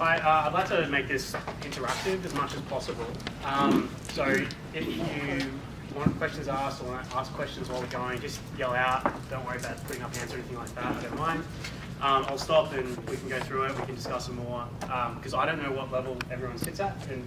Hi, I'd like to make this interactive as much as possible. So if you want questions asked or want to ask questions while we're going, just yell out. Don't worry about putting up hands or anything like that, I don't mind. I'll stop and we can go through it, we can discuss some more, because I don't know what level everyone sits at and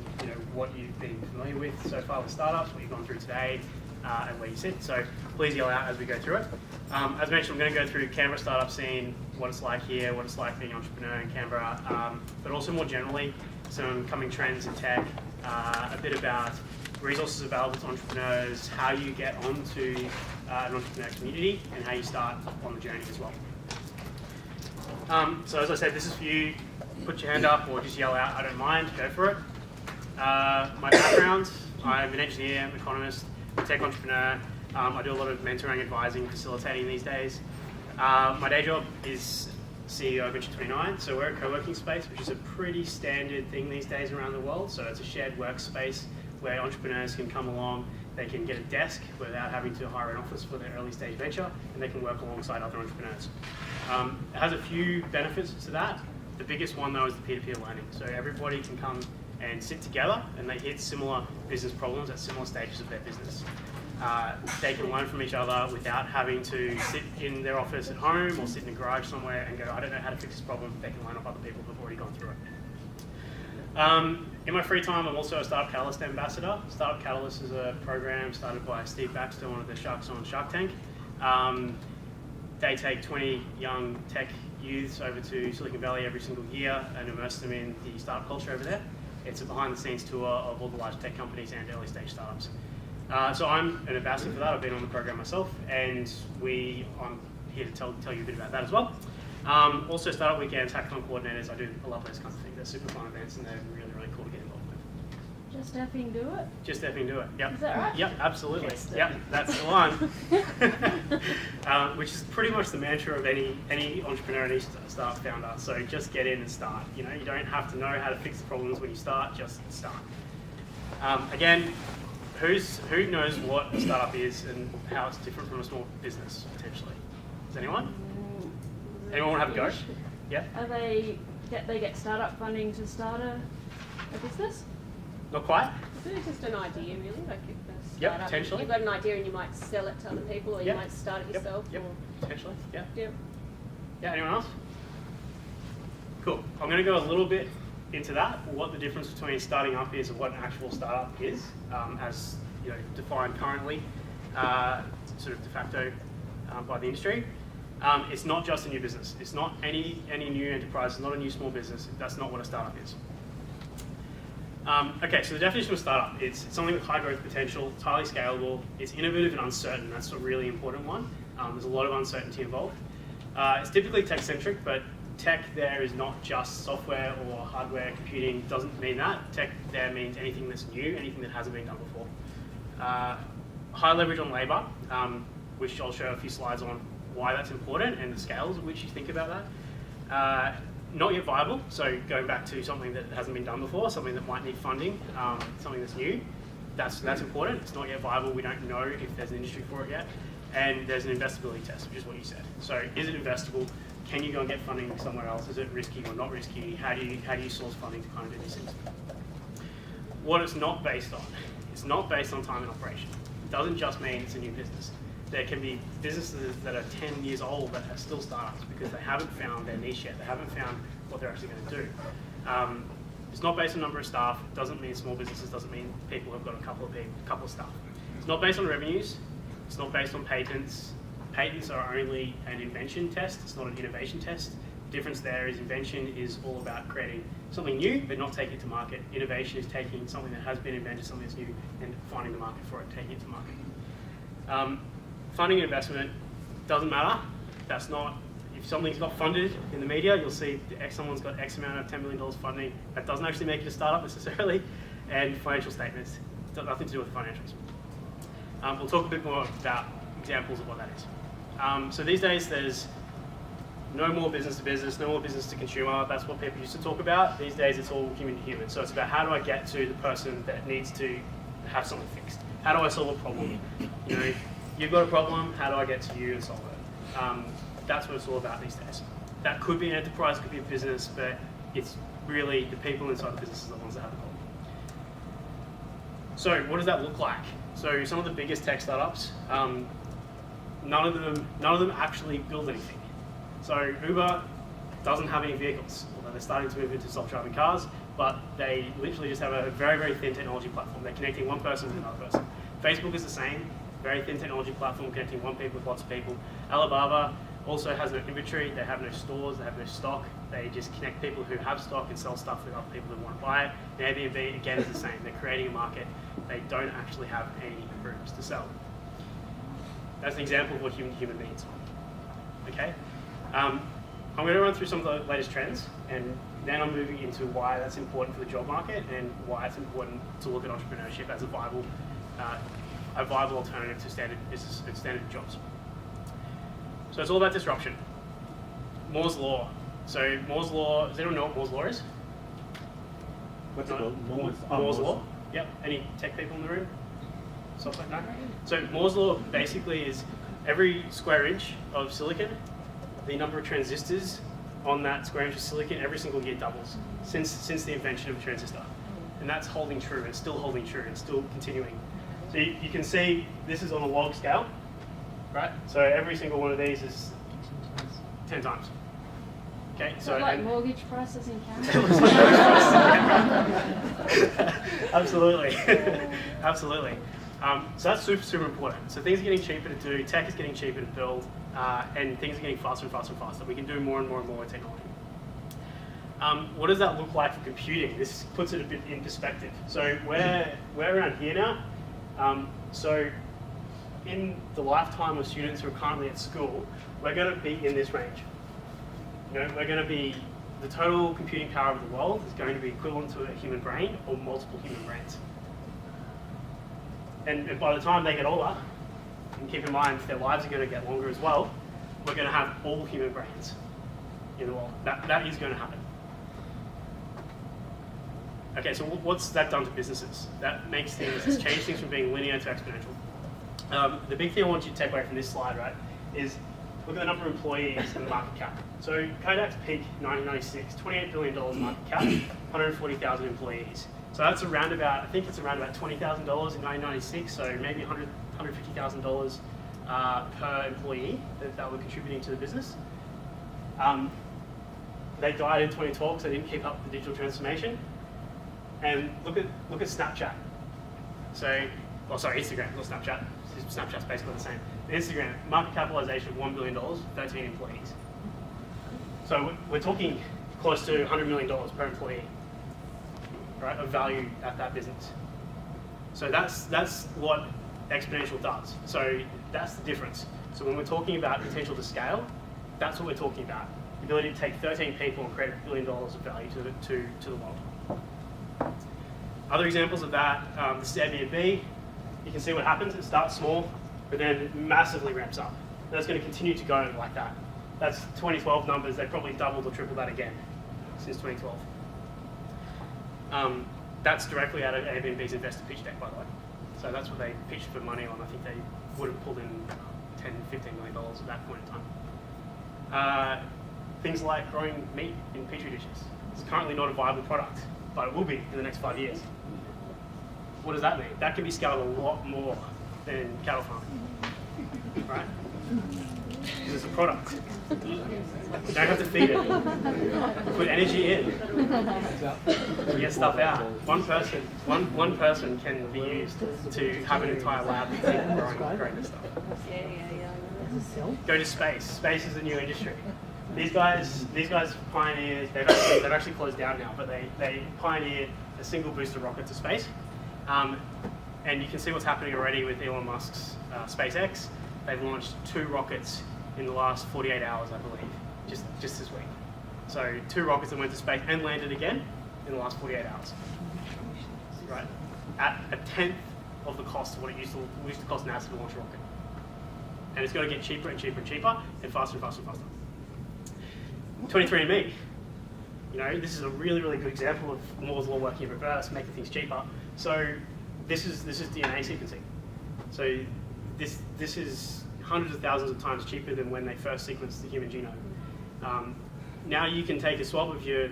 what you've been familiar with so far with startups, what you've gone through today, and where you sit. So please yell out as we go through it. As mentioned, I'm going to go through Canberra startup scene, what it's like here, what it's like being an entrepreneur in Canberra, but also more generally, some coming trends in tech, a bit about resources available to entrepreneurs, how you get onto an entrepreneur community, and how you start on the journey as well. So as I said, this is for you. Put your hand up or just yell out, I don't mind, go for it. My background, I'm an engineer, I'm an economist, tech entrepreneur. I do a lot of mentoring, advising, facilitating these days. My day job is CEO of Entry29, so we're a co-working space, which is a pretty standard thing these days around the world. So it's a shared workspace where entrepreneurs can come along, they can get a desk without having to hire an office for their early stage venture, and they can work alongside other entrepreneurs. It has a few benefits to that. The biggest one though is the peer-to-peer learning. So everybody can come and sit together and they hit similar business problems at similar stages of their business. They can learn from each other without having to sit in their office at home or sit in a garage somewhere and go, I don't know how to fix this problem. They can learn off other people who've already gone through it. In my free time, I'm also a Startup Catalyst ambassador. Startup Catalyst is a program started by Steve Baxter, one of the sharks on Shark Tank. They take 20 young tech youths over to Silicon Valley every single year and immerse them in the startup culture over there. It's a behind-the-scenes tour of all the large tech companies and early-stage startups. So I'm an ambassador for that. I've been on the program myself, and I'm here to tell you a bit about that as well. Also, Startup Weekends, hackathon coordinators. I love those kinds of things. They're super fun events, and they're really, really cool to get involved with. Just effing do it? Just effing do it, yep. Is that right? Yep, absolutely. Yep, that's the one. Which is pretty much the mantra of any entrepreneur and any startup founder. So just get in and start. You don't have to know how to fix the problems when you start, just start. Again, who knows what a startup is and how it's different from a small business, potentially? Does anyone? Anyone want to have a go? Yeah. They get startup funding to start a business? Not quite. Isn't it just an idea, really? Like if a Yep, startup, potentially. you've got an idea and you might sell it to other people, or you Yep. might start it yourself. Yep. Or... Potentially. Yeah. Yep. Yeah. Anyone else? Cool. I'm going to go a little bit into that. What the difference between starting up is and what an actual startup is, as defined currently, sort of de facto by the industry. It's not just a new business. It's not any new enterprise. It's not a new small business. That's not what a startup is. Okay, so the definition of startup, it's something with high growth potential, it's highly scalable, it's innovative and uncertain. That's a really important one. There's a lot of uncertainty involved. It's typically tech-centric, but tech there is not just software or hardware computing. Doesn't mean that. Tech there means anything that's new, anything that hasn't been done before. High leverage on labour, which I'll show a few slides on why that's important and the scales at which you think about that. Not yet viable, so going back to something that hasn't been done before, something that might need funding, something that's new, that's important. It's not yet viable, we don't know if there's an industry for it yet. And there's an investability test, which is what you said. So is it investable? Can you go and get funding somewhere else? Is it risky or not risky? How do you source funding to kind of do these things? What it's not based on, it's not based on time and operation. It doesn't just mean it's a new business. There can be businesses that are 10 years old that are still startups because they haven't found their niche yet. They haven't found what they're actually going to do. It's not based on number of staff. It doesn't mean small businesses. Doesn't mean people have got a couple of staff. It's not based on revenues. It's not based on patents. Patents are only an invention test. It's not an innovation test. The difference there is invention is all about creating something new but not taking it to market. Innovation is taking something that has been invented, something that's new, and finding the market for it, taking it to market. Funding and investment doesn't matter. That's not, if something's got funded in the media, you'll see someone's got X amount of $10 million funding. That doesn't actually make it a startup necessarily. And financial statements, nothing to do with financials. We'll talk a bit more about examples of what that is. So these days there's no more business to business, no more business to consumer. That's what people used to talk about. These days it's all human to human. So it's about how do I get to the person that needs to have something fixed? How do I solve a problem? You've got a problem, how do I get to you and solve it? That's what it's all about these days. That could be an enterprise, could be a business, but it's really the people inside the business are the ones that have the problem. So what does that look like? So some of the biggest tech startups, none of them actually build anything. So Uber doesn't have any vehicles, although they're starting to move into self-driving cars, but they literally just have a very, very thin technology platform. They're connecting one person with another person. Facebook is the same, very thin technology platform connecting one people with lots of people. Alibaba also has no inventory, they have no stores, they have no stock. They just connect people who have stock and sell stuff with other people who want to buy it. And Airbnb, again, is the same. They're creating a market. They don't actually have any rooms to sell. That's an example of what human needs. Okay? I'm going to run through some of the latest trends, and then I'm moving into why that's important for the job market and why it's important to look at entrepreneurship as a viable alternative to standard business and standard jobs. So it's all about disruption. Moore's law. So Moore's law, does anyone know what Moore's law is? What's it called? Moore's law? Yep. Any tech people in the room? Software? No? So Moore's law basically is every square inch of silicon, the number of transistors on that square inch of silicon every single year doubles since the invention of a transistor. And that's holding true, and still holding true, and still continuing. So you can see this is on a log scale, right? So every single one of these is 10 times. Okay, So like mortgage prices in Canada? Absolutely, absolutely. So that's super, super important. So things are getting cheaper to do, tech is getting cheaper to build, and things are getting faster and faster and faster. We can do more and more and more with technology. What does that look like for computing? This puts it a bit in perspective. So we're around here now. So in the lifetime of students who are currently at school, we're going to be in this range. You know, we're going to be, the total computing power of the world is going to be equivalent to a human brain or multiple human brains. And by the time they get older, and keep in mind their lives are going to get longer as well, we're going to have all human brains in the world. That is going to happen. Okay, so what's that done to businesses? That makes things, it's changed things from being linear to exponential. The big thing I want you to take away from this slide, right, is look at the number of employees and the market cap. So Kodak's peak, 1996, $28 billion market cap, 140,000 employees. So that's around about, I think it's around about $20,000 in 1996, so maybe $150,000 per employee that were contributing to the business. They died in 2012 because they didn't keep up the digital transformation. And look at Snapchat. So, Instagram, not Snapchat. Snapchat's basically the same. Instagram, market capitalization of $1 billion, 13 employees. So we're talking close to $100 million per employee, right, of value at that business. So that's what exponential does. So that's the difference. So when we're talking about potential to scale, that's what we're talking about. The ability to take 13 people and create $1 billion of value to the world. Other examples of that, this is Airbnb. You can see what happens. It starts small, but then massively ramps up. And it's going to continue to go like that. That's 2012 numbers. They probably doubled or tripled that again since 2012. That's directly out of Airbnb's investor pitch deck, by the way. So that's what they pitched for money on. I think they would have pulled in $10, $15 million at that point in time. Things like growing meat in petri dishes. It's currently not a viable product, but it will be in the next 5 years. What does that mean? That can be scaled a lot more than cattle farming, right? Because it's a product. You don't have to feed it. Put energy in. Get stuff out. One person can be used to have an entire lab growing this stuff. Go to space. Space is a new industry. These guys pioneered. They've actually closed down now, but they pioneered a single booster rocket to space. And you can see what's happening already with Elon Musk's SpaceX. They've launched 2 rockets in the last 48 hours, I believe, just this week. So 2 rockets that went to space and landed again in the last 48 hours. Right? At a tenth of the cost of what it used to cost NASA to launch a rocket. And it's going to get cheaper and cheaper and cheaper, and faster and faster and faster. 23andMe. You know, this is a really, really good example of Moore's law working in reverse, making things cheaper. So this is DNA sequencing. So this is hundreds of thousands of times cheaper than when they first sequenced the human genome. Now you can take a swab of your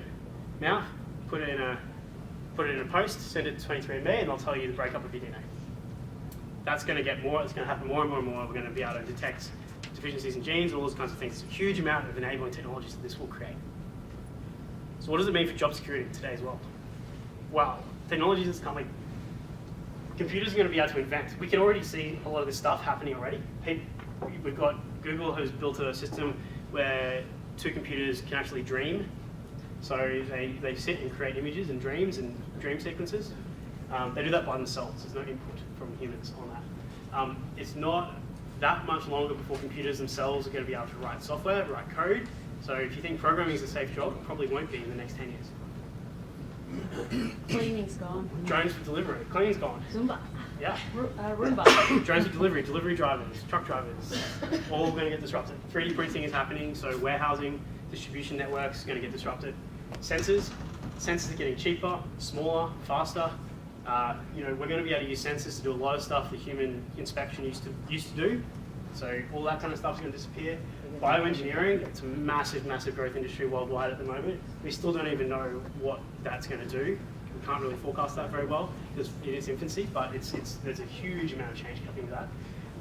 mouth, put it in a post, send it to 23andMe, and they'll tell you the breakup of your DNA. That's going to get more. It's going to happen more and more and more. We're going to be able to detect deficiencies in genes, all those kinds of things. It's a huge amount of enabling technologies that this will create. So what does it mean for job security in today's world? Well, technologies is coming. Computers are going to be able to invent. We can already see a lot of this stuff happening already. We've got Google has built a system where two computers can actually dream. So they sit and create images and dreams and dream sequences. They do that by themselves. There's no input from humans on that. It's not that much longer before computers themselves are going to be able to write software, write code. So if you think programming is a safe job, it probably won't be in the next 10 years. Cleaning's gone. Drones for delivery. Cleaning's gone. Zumba. Yeah. Roomba. Drones for delivery drivers, truck drivers, all going to get disrupted. 3D printing is happening, so warehousing, distribution networks are going to get disrupted. Sensors are getting cheaper, smaller, faster. We're going to be able to use sensors to do a lot of stuff that human inspection used to do. So all that kind of stuff is going to disappear. Bioengineering, it's a massive, massive growth industry worldwide at the moment. We still don't even know what that's going to do. We can't really forecast that very well because it is infancy, but there's a huge amount of change coming to that.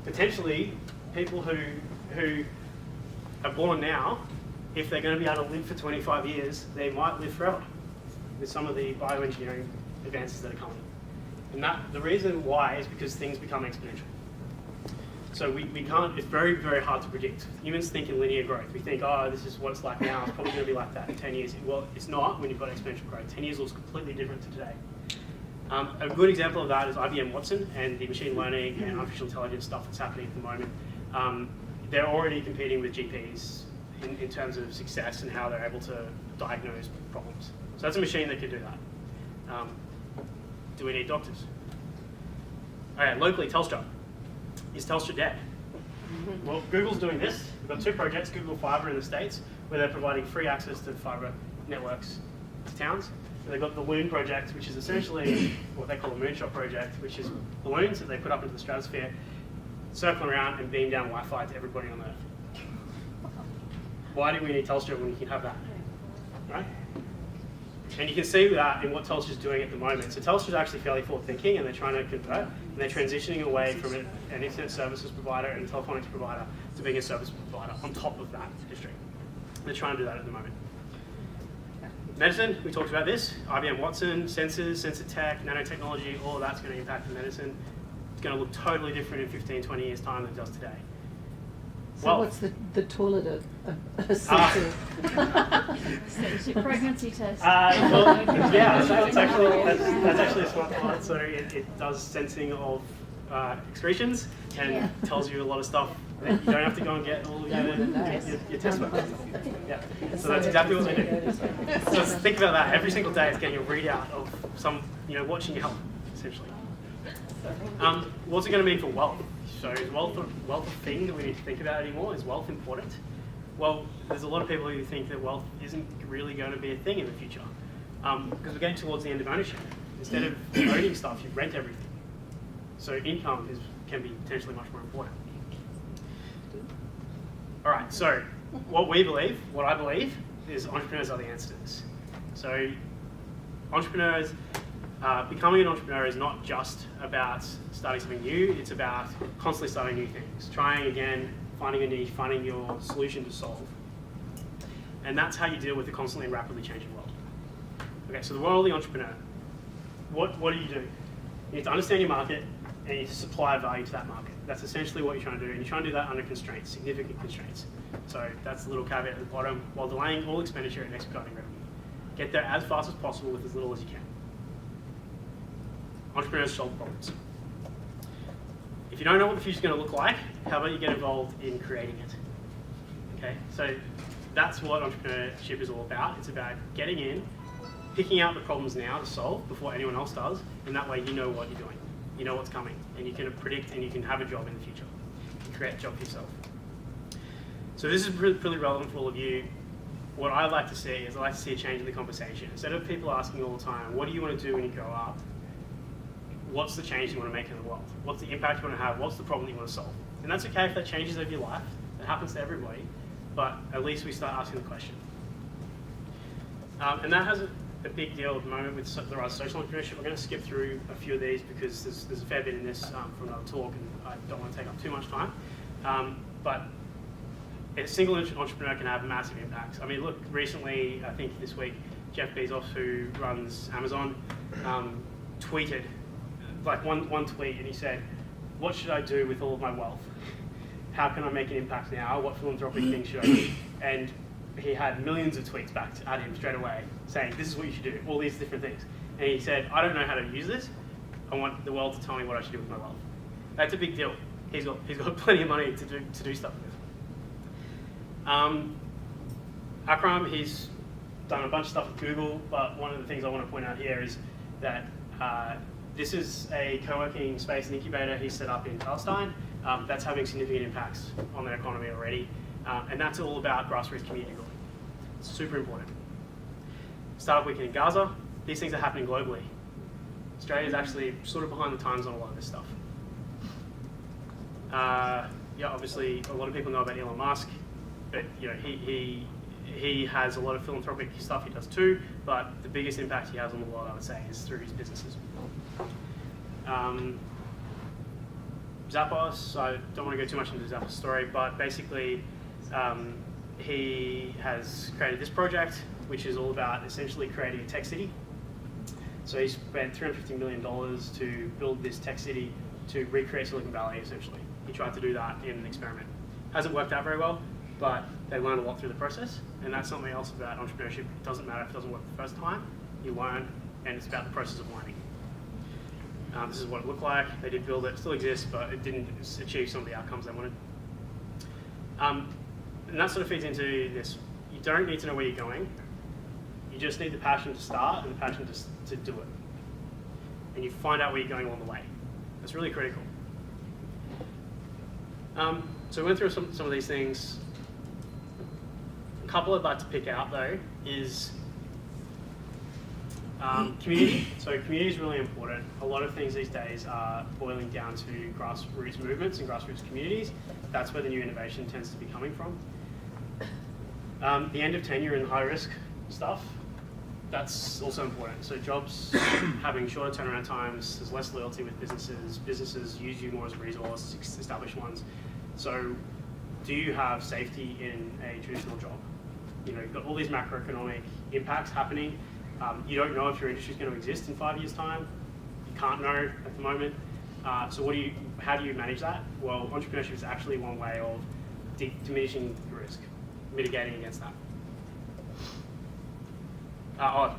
Potentially, people who are born now, if they're going to be able to live for 25 years, they might live forever with some of the bioengineering advances that are coming. And the reason why is because things become exponential. So we can't, it's very, very hard to predict. Humans think in linear growth. We think, oh, this is what it's like now, it's probably going to be like that in 10 years. Well, it's not when you've got exponential growth. 10 years looks completely different to today. A good example of that is IBM Watson and the machine learning and artificial intelligence stuff that's happening at the moment. They're already competing with GPs in terms of success and how they're able to diagnose problems. So that's a machine that can do that. Do we need doctors? All right, locally, Telstra. Is Telstra dead? Well, Google's doing this. We've got two projects, Google Fiber in the States, where they're providing free access to fiber networks to towns. And they've got the Loon project, which is essentially what they call a moonshot project, which is balloons that they put up into the stratosphere, circle around and beam down Wi-Fi to everybody on Earth. Why do we need Telstra when you can have that? Right? And you can see that in what Telstra's doing at the moment. So Telstra's actually fairly forward-thinking, and they're trying to convert, and they're transitioning away from an internet services provider and a telephonics provider to being a service provider on top of that industry. They're trying to do that at the moment. Medicine, we talked about this. IBM Watson, sensors, sensor tech, nanotechnology, all of that's going to impact the medicine. It's going to look totally different in 15, 20 years' time than it does today. So what's the toilet a sensor? Pregnancy test. That's actually a smart part. So it does sensing of excretions and tells you a lot of stuff that you don't have to go and get all your test work. Yeah. So that's exactly what they do. So think about that. Every single day, it's getting a readout of watching your health, essentially. What's it going to mean for wealth? So is wealth a thing that we need to think about anymore? Is wealth important? Well, there's a lot of people who think that wealth isn't really going to be a thing in the future. Because we're getting towards the end of ownership. Instead of owning stuff, you rent everything. So income can be potentially much more important. All right, so what I believe, is entrepreneurs are the answer to this. So entrepreneurs, becoming an entrepreneur is not just about starting something new, it's about constantly starting new things, trying again, finding a niche, finding your solution to solve. And that's how you deal with the constantly and rapidly changing world. Okay, so the world of the entrepreneur. What do? You need to understand your market and you need to supply value to that market. That's essentially what you're trying to do, and you're trying to do that under constraints, significant constraints. So that's the little caveat at the bottom, while delaying all expenditure and expediting revenue. Get there as fast as possible with as little as you can. Entrepreneurs solve problems. If you don't know what the future is going to look like, how about you get involved in creating it? Okay, so that's what entrepreneurship is all about. It's about getting in, picking out the problems now to solve before anyone else does, and that way you know what you're doing. You know what's coming, and you can predict and you can have a job in the future. You create a job for yourself. So this is really relevant for all of you. What I like to see is I like to see a change in the conversation. Instead of people asking all the time, what do you want to do when you grow up? What's the change you want to make in the world? What's the impact you want to have? What's the problem you want to solve? And that's okay if that changes over your life. That happens to everybody. But at least we start asking the question. And that has a big deal at the moment with the rise of social entrepreneurship. We're going to skip through a few of these because there's a fair bit in this from another talk, and I don't want to take up too much time. But a single entrepreneur can have massive impacts. I mean, look, recently, I think this week, Jeff Bezos, who runs Amazon, tweeted, like one tweet, and he said, "What should I do with all of my wealth? How can I make an impact now? What philanthropic things should I do?" And he had millions of tweets back at him straight away saying, "This is what you should do, all these different things." And he said, "I don't know how to use this. I want the world to tell me what I should do with my wealth." That's a big deal. He's got plenty of money to do stuff with. Akram, he's done a bunch of stuff with Google, but one of the things I want to point out here is that this is a co-working space and incubator he set up in Palestine. That's having significant impacts on the economy already, and that's all about grassroots community building. It's super important. Startup Weekend in Gaza, these things are happening globally. Australia is actually sort of behind the times on a lot of this stuff. Yeah, obviously a lot of people know about Elon Musk, but you know he has a lot of philanthropic stuff he does too, but the biggest impact he has on the world, I would say, is through his businesses. Zappos, I don't want to go too much into the Zappos story, but basically he has created this project, which is all about essentially creating a tech city. So he spent $350 million to build this tech city to recreate Silicon Valley, essentially. He tried to do that in an experiment. Hasn't worked out very well, but they learned a lot through the process, and that's something else about entrepreneurship. It doesn't matter if it doesn't work the first time, you learn, and it's about the process of learning. This is what it looked like. They did build it, still exists, but it didn't achieve some of the outcomes they wanted. And that sort of feeds into this. You don't need to know where you're going. You just need the passion to start and the passion to do it. And you find out where you're going along the way. That's really critical. So we went through some of these things. A couple I'd like to pick out though is community. So community is really important. A lot of things these days are boiling down to grassroots movements and grassroots communities. That's where the new innovation tends to be coming from. The end of tenure and high risk stuff, that's also important. So jobs having shorter turnaround times, there's less loyalty with businesses. Businesses use you more as a resource, established ones. So do you have safety in a traditional job? You know, you've got all these macroeconomic impacts happening. You don't know if your industry is going to exist in 5 years' time. You can't know at the moment. So how do you manage that? Well, entrepreneurship is actually one way of diminishing the risk, mitigating against that.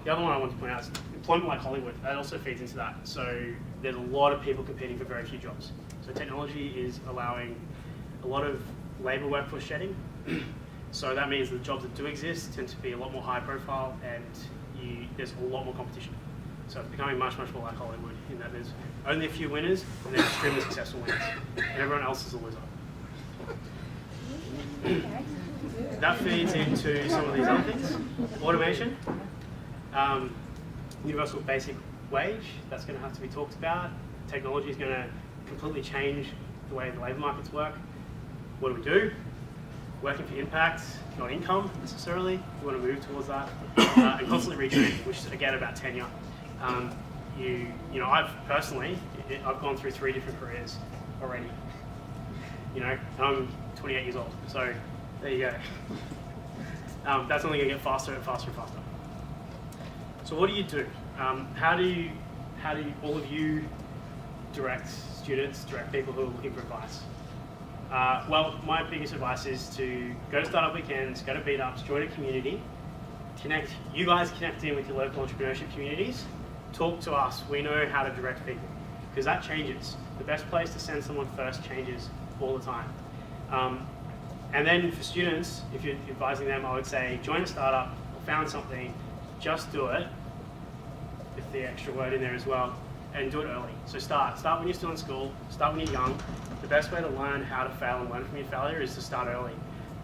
The other one I want to point out is employment like Hollywood. That also feeds into that. So there's a lot of people competing for very few jobs. So technology is allowing a lot of labour workforce shedding. So that means the jobs that do exist tend to be a lot more high profile, and there's a lot more competition. So it's becoming much, much more like Hollywood in that there's only a few winners and then extremely successful winners, and everyone else is a loser. That feeds into some of these other things. Automation, universal basic wage, that's going to have to be talked about. Technology is going to completely change the way the labour markets work. What do? Working for impact, not income necessarily. We want to move towards that, and constantly retraining, which is again about tenure. You know, I've gone through 3 different careers already. You know, and I'm 28 years old, so there you go. That's only going to get faster and faster and faster. So what do you do? How do all of you direct students, direct people who are looking for advice? Well, my biggest advice is to go to startup weekends, go to meetups, join a community, you guys connect in with your local entrepreneurship communities, talk to us, we know how to direct people, because that changes. The best place to send someone first changes all the time. And then for students, if you're advising them, I would say join a startup, or found something, just do it, with the extra word in there as well, and do it early. So start when you're still in school, start when you're young. The best way to learn how to fail and learn from your failure is to start early.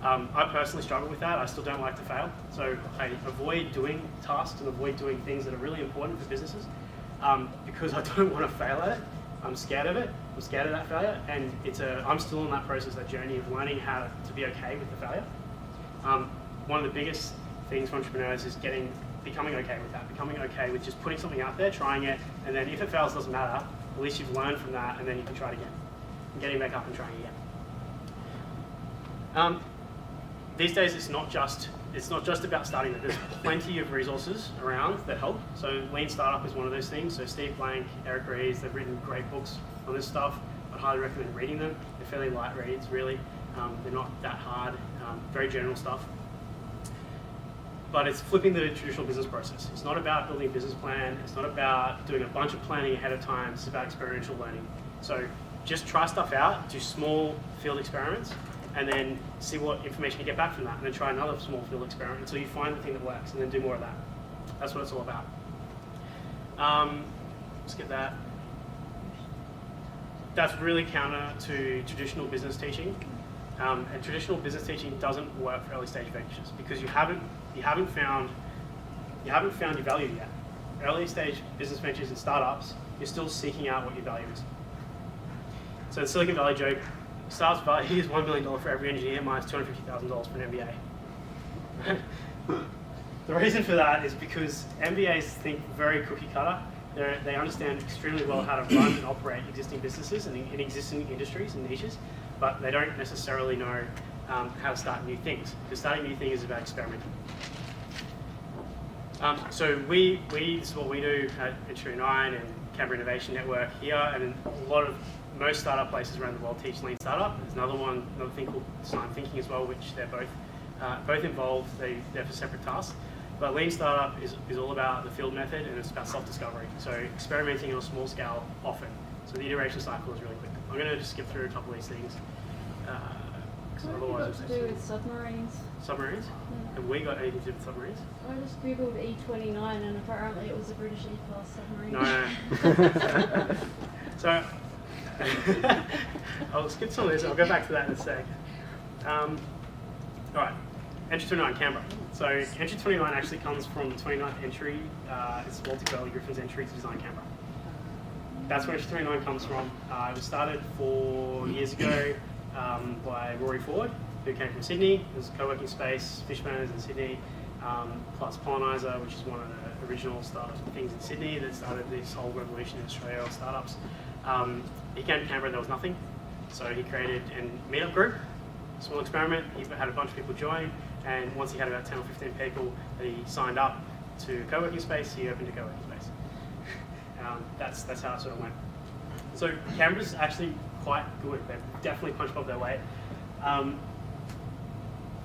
I personally struggle with that. I still don't like to fail. So I avoid doing tasks and avoid doing things that are really important for businesses because I don't want to fail at it. I'm scared of it. I'm scared of that failure. And I'm still in that process, that journey of learning how to be okay with the failure. One of the biggest things for entrepreneurs is getting becoming okay with that, becoming okay with just putting something out there, trying it, and then if it fails, doesn't matter. At least you've learned from that, and then you can try it again, and getting back up and trying again. These days, it's not just about starting it. There's plenty of resources around that help. So Lean Startup is one of those things. So Steve Blank, Eric Rees, they've written great books on this stuff. I highly recommend reading them. They're fairly light reads, really. They're not that hard, very general stuff. But it's flipping the traditional business process. It's not about building a business plan. It's not about doing a bunch of planning ahead of time. It's about experiential learning. So just try stuff out, do small field experiments, and then see what information you get back from that, and then try another small field experiment until you find the thing that works, and then do more of that. That's what it's all about. Skip that. That's really counter to traditional business teaching. And traditional business teaching doesn't work for early stage ventures because you haven't found your value yet. Early stage business ventures and startups, you're still seeking out what your value is. So the Silicon Valley joke, startup's value is $1 million for every engineer minus $250,000 for an MBA. The reason for that is because MBAs think very cookie cutter. They understand extremely well how to run and operate existing businesses and in existing industries and niches, but they don't necessarily know how to start new things, because starting new things is about experimenting. So this is what we do at Entry29 and Canberra Innovation Network here, and most startup places around the world teach Lean Startup. There's another thing called Design Thinking as well, which they're both involved. They're for separate tasks. But Lean Startup is all about the field method, and it's about self-discovery. So experimenting on a small scale often. So the iteration cycle is really quick. I'm going to just skip through a couple of these things. What have you got to do with submarines? Submarines? Yeah. Have we got anything to do with submarines? I just googled E29 and apparently it was a British E-class submarine. No. So I'll skip some of this. I'll go back to that in a sec. All right, Entry29 Canberra. So Entry29 actually comes from the 29th entry. It's Walter Burley Griffin's entry to design Canberra. That's where Entry29 comes from. It was started 4 years ago by Rory Ford, who came from Sydney. It was a co-working space, fish burners in Sydney, plus Pollenizer, which is one of the original startup things in Sydney that started this whole revolution in Australia of startups. He came to Canberra and there was nothing, so he created a meetup group, small experiment. He had a bunch of people join, and once he had about 10 or 15 people that he signed up to a co-working space, he opened a co-working space. That's how it sort of went. So Canberra's actually quite good. They've definitely punched above their weight.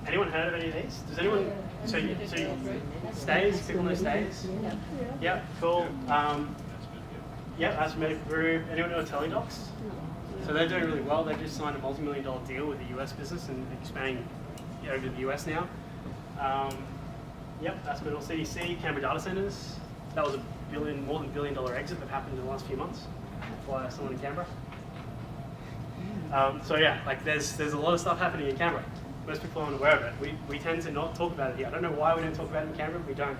Anyone heard of any of these? Does anyone? So stays? People know stays? Yeah, cool. Yeah, that's Medical Group. Anyone know Teledocs? So they're doing really well. They've just signed a multi-million-dollar deal with a US business and expanding over to the US now. Yep, that's Middle CDC, Canberra Data Centers. That was more than $1 billion exit that happened in the last few months by someone in Canberra. So yeah, like there's a lot of stuff happening in Canberra. Most people aren't aware of it. We tend to not talk about it here. I don't know why we don't talk about it in Canberra, but we don't.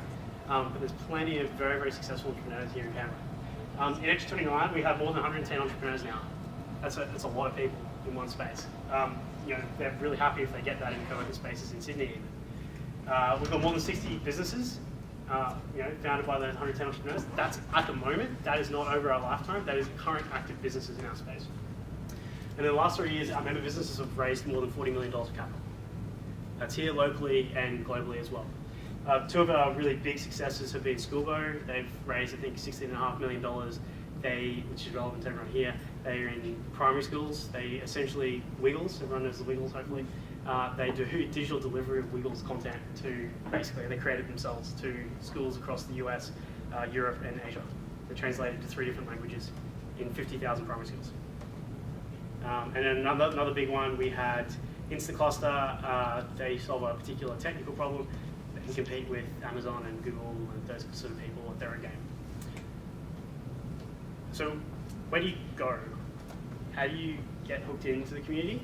But there's plenty of very, very successful entrepreneurs here in Canberra. In Entry29, we have more than 110 entrepreneurs now. That's a lot of people in one space. They're really happy if they get that in co-working spaces in Sydney even. We've got more than 60 businesses, founded by those 110 entrepreneurs. That's at the moment. That is not over our lifetime. That is current active businesses in our space. And in the last 3 years, our member businesses have raised more than $40 million of capital. That's here locally and globally as well. Two of our really big successes have been Schoolbo. They've raised, I think, $16.5 million. Which is relevant to everyone here, they are in primary schools. They essentially Wiggles, everyone knows the Wiggles hopefully. They do digital delivery of Wiggles content to, basically, they created themselves to schools across the US, Europe and Asia. They're translated to 3 different languages in 50,000 primary schools. And then another big one, we had Instacluster. They solve a particular technical problem. They can compete with Amazon and Google and those sort of people at their own game. So where do you go? How do you get hooked into the community?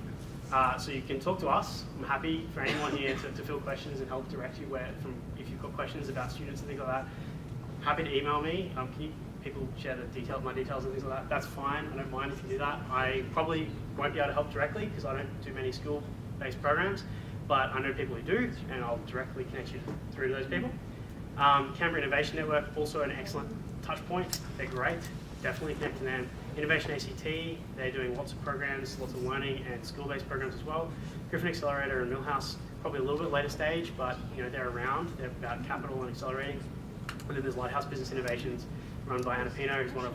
So you can talk to us. I'm happy for anyone here to field questions and help direct you if you've got questions about students and things like that. Happy to email me. Can people share my details and things like that? That's fine. I don't mind if you do that. I probably won't be able to help directly because I don't do many school-based programs, but I know people who do, and I'll directly connect you through to those people. Canberra Innovation Network, also an excellent touch point. They're great. Definitely connect to them. Innovation ACT, they're doing lots of programs, lots of learning and school-based programs as well. Griffin Accelerator and Millhouse, probably a little bit later stage, but they're around. They're about capital and accelerating. And then there's Lighthouse Business Innovations, run by Anna Pino, who's one of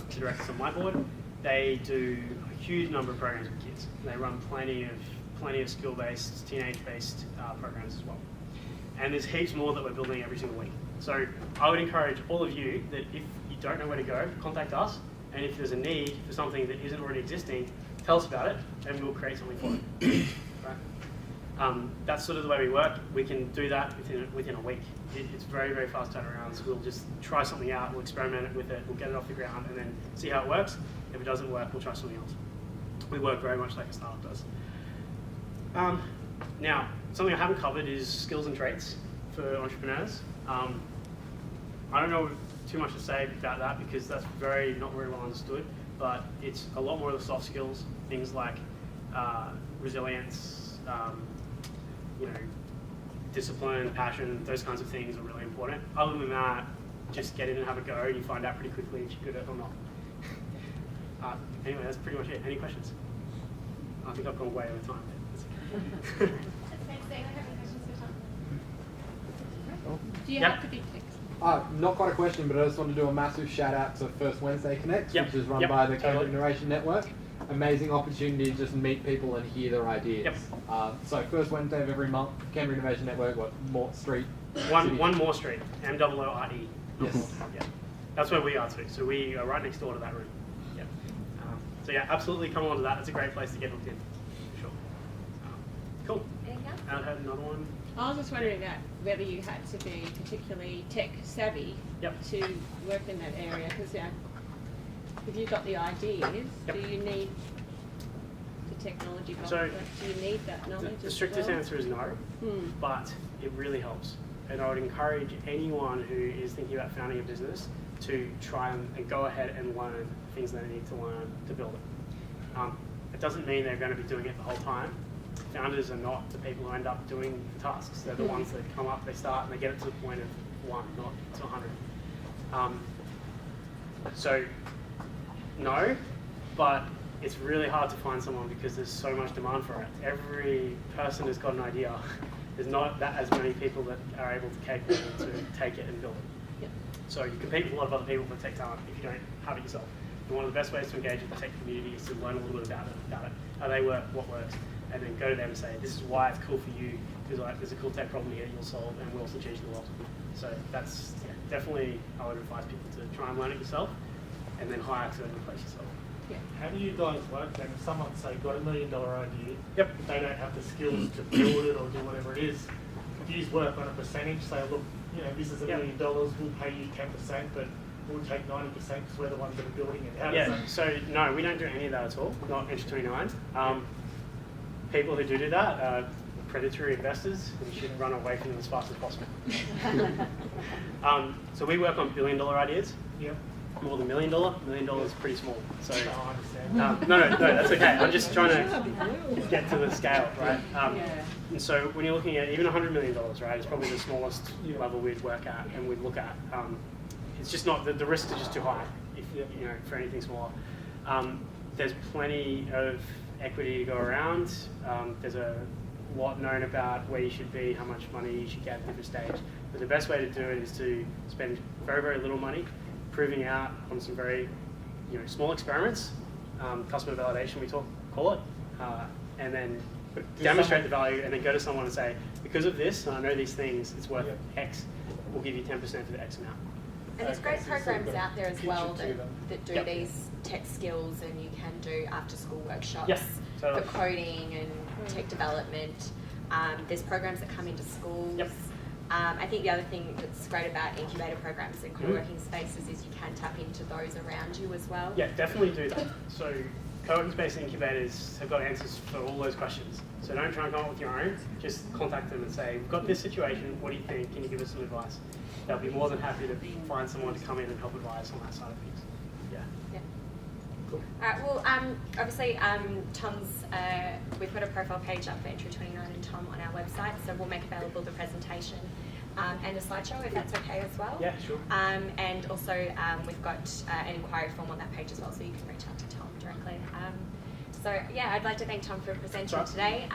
the directors on my board. They do a huge number of programs with kids. They run plenty of skill-based, teenage-based programs as well. And there's heaps more that we're building every single week. So I would encourage all of you that if you don't know where to go, contact us. And if there's a need for something that isn't already existing, tell us about it, and we'll create something for it. Right? That's sort of the way we work. We can do that within a week. It's very, very fast turnaround. So we'll just try something out, we'll experiment with it, we'll get it off the ground, and then see how it works. If it doesn't work, we'll try something else. We work very much like a startup does. Now, something I haven't covered is skills and traits for entrepreneurs. I don't know too much to say about that because that's not very well understood, but it's a lot more of the soft skills, things like resilience, discipline, passion, those kinds of things are really important. Other than that, just get in and have a go, and you find out pretty quickly if you're good at it or not. Anyway, that's pretty much it. Any questions? I think I've gone way over time. Do you Yep. have to be text? Not quite a question, but I just want to do a massive shout out to First Wednesday Connect, Yep. which is run Yep. by the Totally. Canberra Innovation Network. Amazing opportunity to just meet people and hear their ideas. Yep. So first Wednesday of every month, Canberra Innovation Network, Mort Street. One more street, MOORE. Yes. Yeah. That's where we are too. So we are right next door to that room. Yeah. So yeah, absolutely come along to that. It's a great place to get hooked in. For sure. Cool. Anything else? I had another one. I was just wondering whether you had to be particularly tech savvy Yep. to work in that area, because if you've got the ideas, Yep. do you need the technology? So, do you need that knowledge? The as strictest well? answer is no, but it really helps. And I would encourage anyone who is thinking about founding a business to try and go ahead and learn things they need to learn to build it. It doesn't mean they're going to be doing it the whole time. Founders are not the people who end up doing the tasks. They're the ones that come up, they start, and they get it to the point of 1, not to 100. So, no, but it's really hard to find someone because there's so much demand for it. Every person has got an idea. There's not that as many people that are able to capable to take it and build it. Yep. So you compete with a lot of other people for tech talent if you don't have it yourself. And one of the best ways to engage with the tech community is to learn a little bit about it, how they work, what works, and then go to them and say, this is why it's cool for you, because there's a cool tech problem here you'll solve, and we'll also change the world. So that's definitely, I would advise people to try and learn it yourself, and then hire to replace yourself. How do you guys work then? If someone, say, got $1 million idea, Yep. but they don't have the skills to build it or do whatever it is, do you work on a percentage? Say, look, this is $1 million, we'll pay you 10%, but we'll take 90% because we're the ones that are building it. How does that? So no, we don't do any of that at all, not Entry29. People who do that are predatory investors, and you should run away from them as fast as possible. So we work on $1 billion ideas. Yep. More than $1 million. $1 million is pretty small. So I understand. no, that's okay. I'm just trying to get to the scale, right? And so when you're looking at even $100 million, right, it's probably the smallest level we'd work at and we'd look at. It's just not, the risks are just too high if for anything smaller. There's plenty of equity to go around. There's a lot known about where you should be, how much money you should get at different stage. But the best way to do it is to spend very, very little money, proving out on some very small experiments, customer validation we call it, and then demonstrate the value and then go to someone and say, because of this, and I know these things, it's worth X, we'll give you 10% for the X amount. And there's great programs out there as well Future that do Yep. these tech skills, and you can do after school workshops Yep, for totally. coding and tech development. There's programs that come into schools. Yep. I think the other thing that's great about incubator programs and co-working spaces is you can tap into those around you as well. Yeah, definitely do that. So co-working space incubators have got answers for all those questions. So don't try and come up with your own, just contact them and say, we've got this situation, what do you think? Can you give us some advice? They'll be more than happy to find someone to come in and help advise on that side of things. Yeah. Cool. Alright, well, obviously, Tom's, we've got a profile page up for Entry29 and Tom on our website, so we'll make available the presentation. and a slideshow if that's okay as well. Yeah, sure. And also we've got an inquiry form on that page as well, so you can reach out to Tom directly. So yeah, I'd like to thank Tom for presenting today.